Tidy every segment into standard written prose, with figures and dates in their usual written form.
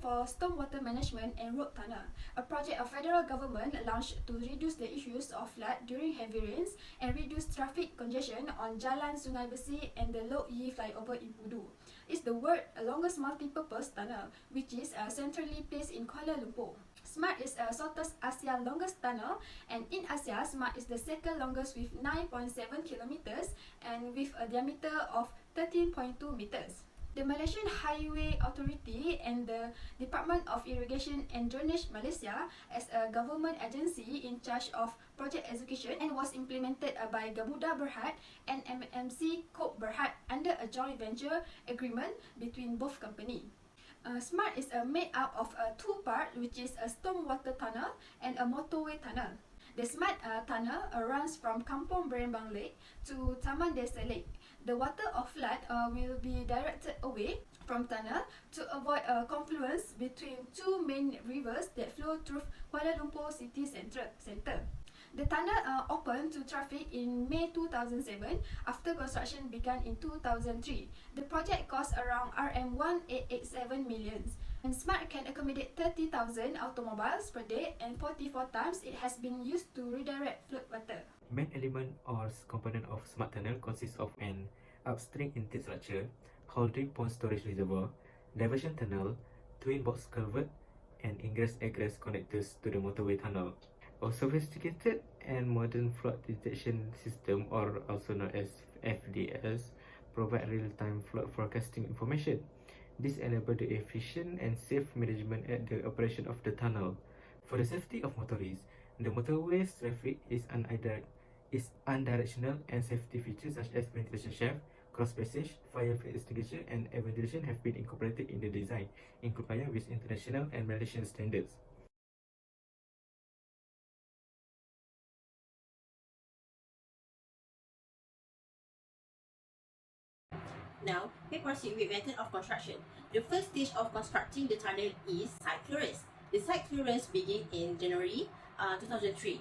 for stormwater management and road tunnel, a project of federal government launched to reduce the issues of flood during heavy rains and reduce traffic congestion on Jalan Sungai Besi and the Lok Yi flyover in Pudu. It's the world's longest multi-purpose tunnel, which is centrally placed in Kuala Lumpur. SMART is Southeast Asia's longest tunnel, and in Asia, SMART is the second longest with 9.7 kilometers and with a diameter of 13.2 meters. The Malaysian Highway Authority and the Department of Irrigation and Drainage Malaysia as a government agency in charge of project execution and was implemented by Gamuda Berhad and MMC Koop Berhad under a joint venture agreement between both companies. SMART is made up of two parts, which is a stormwater tunnel and a motorway tunnel. The SMART tunnel runs from Kampung Berembang Lake to Taman Desa Lake. The water of flood will be directed away from tunnel to avoid a confluence between two main rivers that flow through Kuala Lumpur city centre. The tunnel opened to traffic in May 2007 after construction began in 2003. The project cost around RM1887 million. And SMART can accommodate 30,000 automobiles per day, and 44 times it has been used to redirect flood water. Main element or component of SMART tunnel consists of an upstream intake structure, holding pond storage reservoir, diversion tunnel, twin box culvert, and ingress-egress connectors to the motorway tunnel. A sophisticated and modern flood detection system, or also known as FDS, provide real-time flood forecasting information. This enables the efficient and safe management at the operation of the tunnel. For the safety of motorists, the motorway's traffic is unidirectional, and safety features such as ventilation shaft, cross passage, fire extinguisher, and air ventilation have been incorporated in the design, in compliance with international and Malaysian standards. Now, we proceed with method of construction. The first stage of constructing the tunnel is site clearance. The site clearance began in January 2003.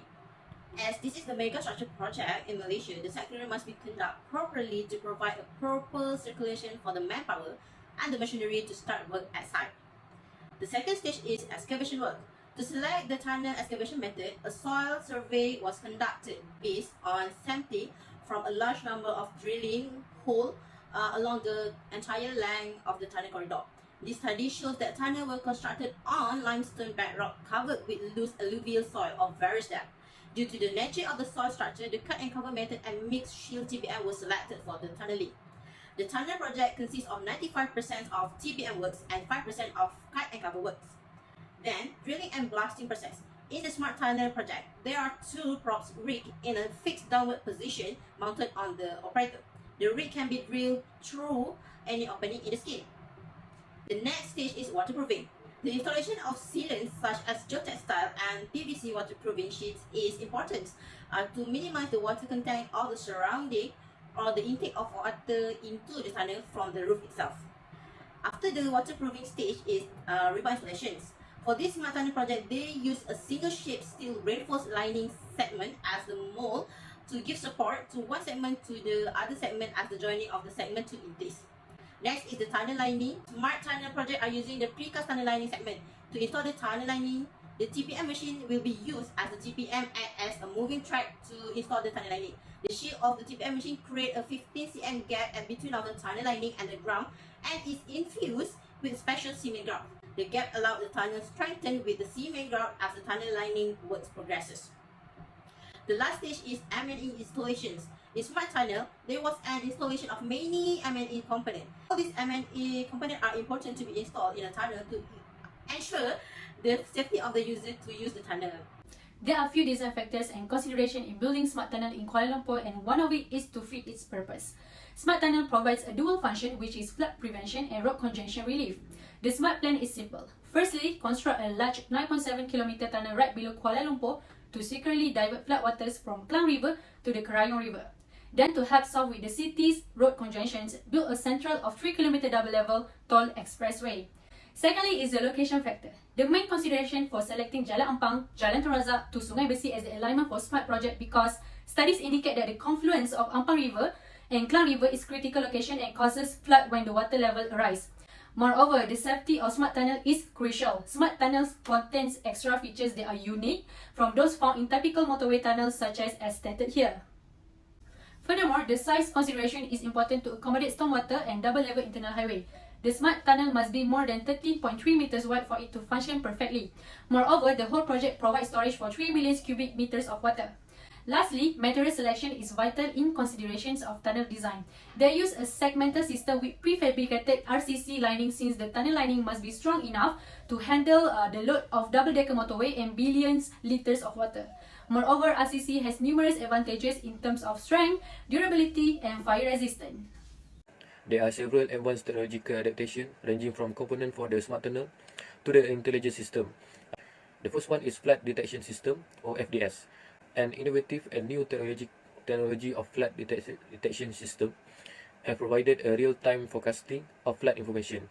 As this is the mega structure project in Malaysia, the site clearance must be conducted properly to provide a proper circulation for the manpower and the machinery to start work at site. The second stage is excavation work. To select the tunnel excavation method, a soil survey was conducted based on sampling from a large number of drilling holes along the entire length of the tunnel corridor. This study shows that tunnels were constructed on limestone bedrock covered with loose alluvial soil of various depth. Due to the nature of the soil structure, the cut and cover method and mixed shield TBM were selected for the tunneling. The tunnel project consists of 95% of TBM works and 5% of cut and cover works. Then, drilling and blasting process. In the SMART tunnel project, there are two props rigged in a fixed downward position mounted on the operator. The rig can be drilled through any opening in the skin. The next stage is waterproofing. The installation of sealants such as geotextile and PVC waterproofing sheets is important to minimize the water content of the surrounding or the intake of water into the tunnel from the roof itself. After the waterproofing stage is rebar installations. For this SMART tunnel project, they use a single-shape steel reinforced lining segment as the mold to give support to one segment to the other segment as the joining of the segment took in place. Next is the tunnel lining. SMART tunnel project are using the precast tunnel lining segment. To install the tunnel lining, the TPM machine will be used as the TPM act as a moving track to install the tunnel lining. The shield of the TPM machine create a 15 cm gap in between of the tunnel lining and the ground and is infused with special cement grout. The gap allows the tunnel to strengthen with the cement grout as the tunnel lining works progresses. The last stage is M&E installations. In SMART tunnel, there was an installation of many M&E components. All these M&E components are important to be installed in a tunnel to ensure the safety of the user to use the tunnel. There are few design factors and consideration in building SMART tunnel in Kuala Lumpur, and one of it is to fit its purpose. SMART tunnel provides a dual function, which is flood prevention and road congestion relief. The SMART plan is simple. Firstly, construct a large 9.7 km tunnel right below Kuala Lumpur to securely divert floodwaters from Klang River to the Kerayong River. Then, to help solve with the city's road congestions, build a central of 3 km double-level tall expressway. Secondly is the location factor. The main consideration for selecting Jalan Ampang, Jalan Terazak to Sungai Besi as the alignment for SMART project because studies indicate that the confluence of Ampang River and Klang River is critical location and causes flood when the water level rise. Moreover, the safety of smart tunnel is crucial. Smart tunnels contains extra features that are unique from those found in typical motorway tunnels such as stated here. Furthermore, the size consideration is important to accommodate stormwater and double-level internal highway. The smart tunnel must be more than 13.3 meters wide for it to function perfectly. Moreover, the whole project provides storage for 3 million cubic meters of water. Lastly, material selection is vital in considerations of tunnel design. They use a segmented system with prefabricated RCC lining since the tunnel lining must be strong enough to handle the load of double-decker motorway and billions liters of water. Moreover, RCC has numerous advantages in terms of strength, durability, and fire resistance. There are several advanced technological adaptations ranging from component for the smart tunnel to the intelligent system. The first one is flood detection system or FDS. An innovative and new technology of flood detection system have provided a real-time forecasting of flood information.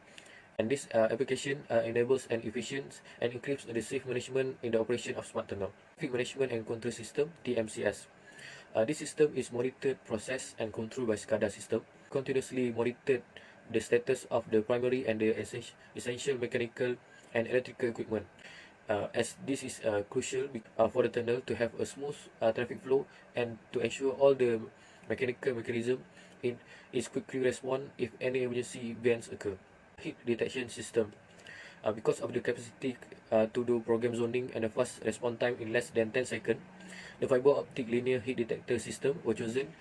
And this application enables an efficient and increases the safe management in the operation of smart tunnel. Traffic Management and Control System, TMCS. This system is monitored, processed and controlled by SCADA system. Continuously monitored the status of the primary and the essential mechanical and electrical equipment. As this is crucial for the tunnel to have a smooth traffic flow and to ensure all the mechanical mechanism is quickly respond if any emergency events occur. Heat detection system. Because of the capacity to do program zoning and a fast response time in less than 10 seconds, the fiber optic linear heat detector system was chosen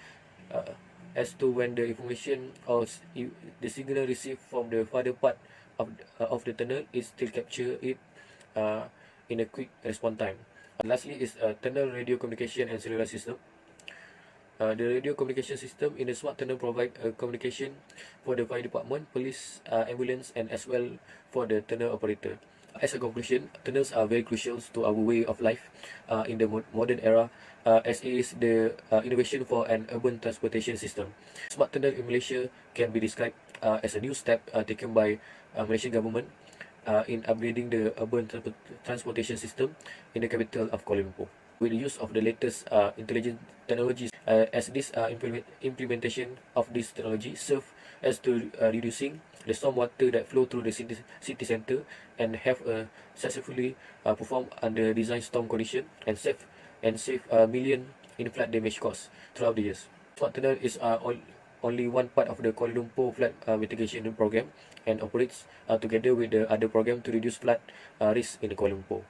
as to when the information or the signal received from the farther part of the tunnel is still capture it in a quick response time. Lastly is tunnel radio communication and cellular system. The radio communication system in the smart tunnel provide communication for the fire department, police, ambulance, and as well for the tunnel operator. As a conclusion, tunnels are very crucial to our way of life in the modern era, as it is the innovation for an urban transportation system. Smart tunnel in Malaysia can be described as a new step taken by Malaysian government in upgrading the urban transportation system in the capital of Kuala Lumpur. With the use of the latest intelligent technologies, as this implementation of this technology serve as to reducing the storm water that flow through the city center and have successfully performed under design storm condition and save million in flood damage costs throughout the years. Smart tunnel is only one part of the Kuala Lumpur flood mitigation program and operates together with the other program to reduce flood risk in Kuala Lumpur.